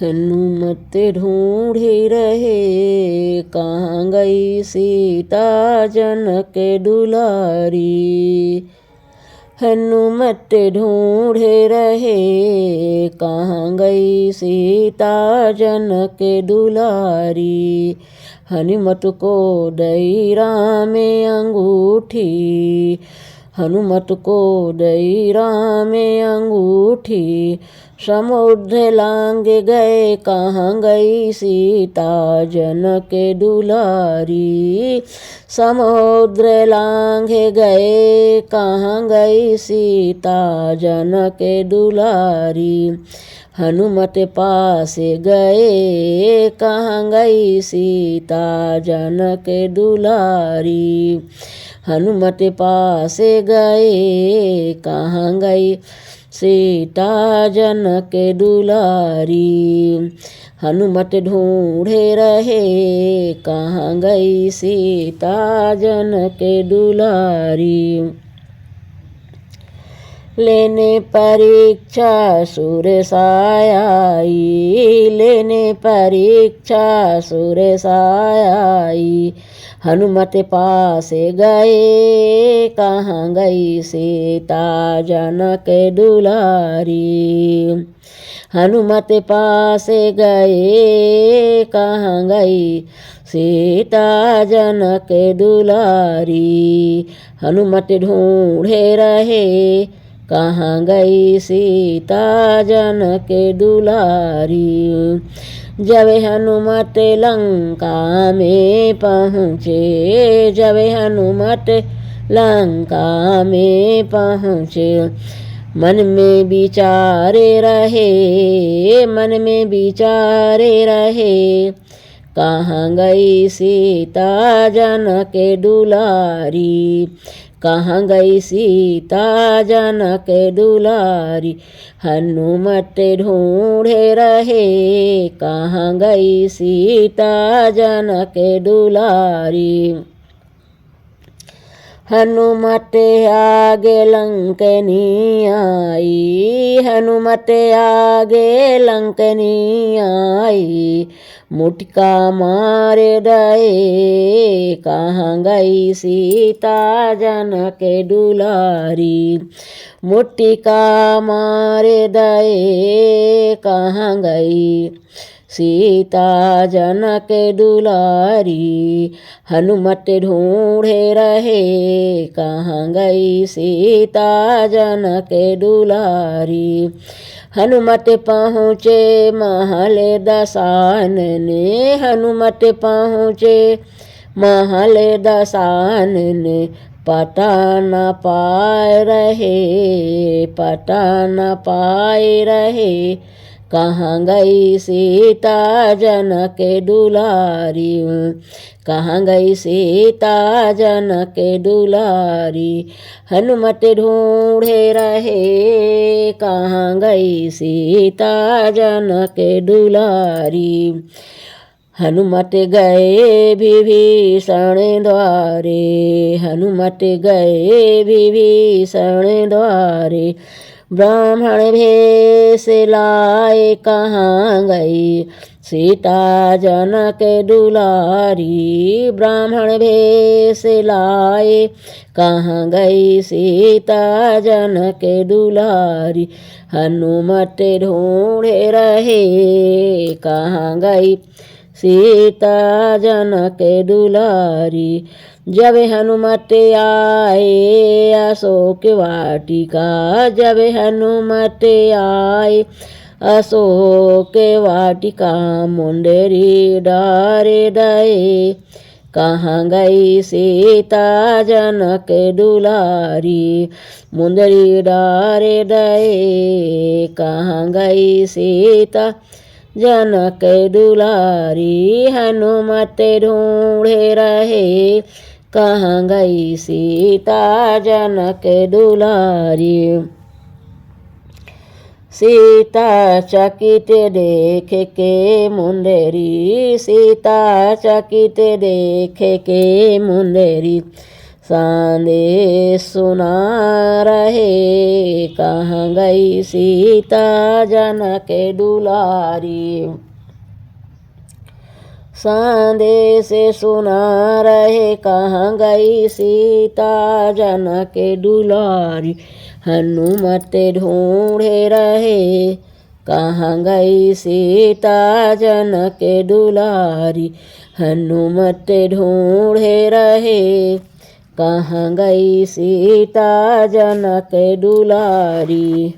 हनुमत ढूंढे रहे कहाँ गई सीता जनक दुलारी। हनुमत ढूंढे रहे कहाँ गई सीता जनक दुलारी। हनुमत को दई राम अंगूठी, हनुमत को दई राम अंगूठी। समुद्र लांग गए कहाँ गई सीता जनक दुलारी। समुद्र लांग गए कहाँ गई सीता जनक दुलारी। हनुमत पास गए कहाँ गई सीता जनक दुलारी। हनुमत पास गए कहाँ गई सीता जनक दुलारी। हनुमत ढूंढे रहे कहाँ गई सीता जनक दुलारी। लेने परीक्षा सुर सायाई, लेने परीक्षा सुर सायाई। हनुमत पास गए कहाँ गई सीता जनक दुलारी। हनुमत पास गए कहाँ गई सीता जनक दुलारी। हनुमत ढूंढे रहे कहाँ गई सीता जनक दुलारी। जब हनुमत लंका में पहुँचे, जब हनुमत लंका में पहुँचे। मन में विचारे रहे, मन में विचारे रहे कहाँ गई सीता जनक दुलारी। कहाँ गई सीता जनक दुलारी। हनुमत ढूंढे रहे कहाँ गई सीता जनक दुलारी। हनुमत आगे लंकनी आई, हनुमत आगे लंकनी आई। मुटका मार दए कहाँ गई सीता जनक दुलारी। मुटका मार दए कहाँ गई सीता जनक दुलारी। हनुमत ढूंढे रहे कहाँ गई सीता जनक दुलारी। हनुमत पहुँचे महल दसानन, हनुमत पहुँचे महल दसानन। पता न पाए रहे, पता न पाए रहे कहाँ गई सीता जनक दुलारी। कहाँ गई सीता जनक दुलारी। हनुमत ढूंढे रहे कहाँ गई सीता जनक दुलारी। हनुमत गए विभीषण द्वारे, हनुमत गए विभीषण द्वारे। ब्राह्मण भेष लाए कहाँ गई सीता जनक दुलारी। ब्राह्मण भेष लाए कहाँ गई सीता जनक दुलारी। हनुमत ढूंढे रहे कहाँ गई सीता जनक दुलारी। जब हनुमत आए अशोक वाटिका, जब हनुमत आए अशोक वाटिका। मुंदरी डारे दए कहाँ गई सीता जनक दुलारी। मुंदरी डारे दए कहाँ गई सीता जनक दुलारी। हनुमत ढूंढे रहे कहाँ गई सीता जनक दुलारी। सीता चकित देख के मुंदरी, सीता चकित देख के मुंदरी। संदेश सुना रहे, कहाँ गई सीता जनक दुलारी। संदेश सुना रहे, कहाँ गई सीता जनक दुलारी। हनुमत ढूंढे रहे, कहाँ गई सीता जनक दुलारी। हनुमत ढूंढे रहे, कहाँ गई सीता जनक दुलारी।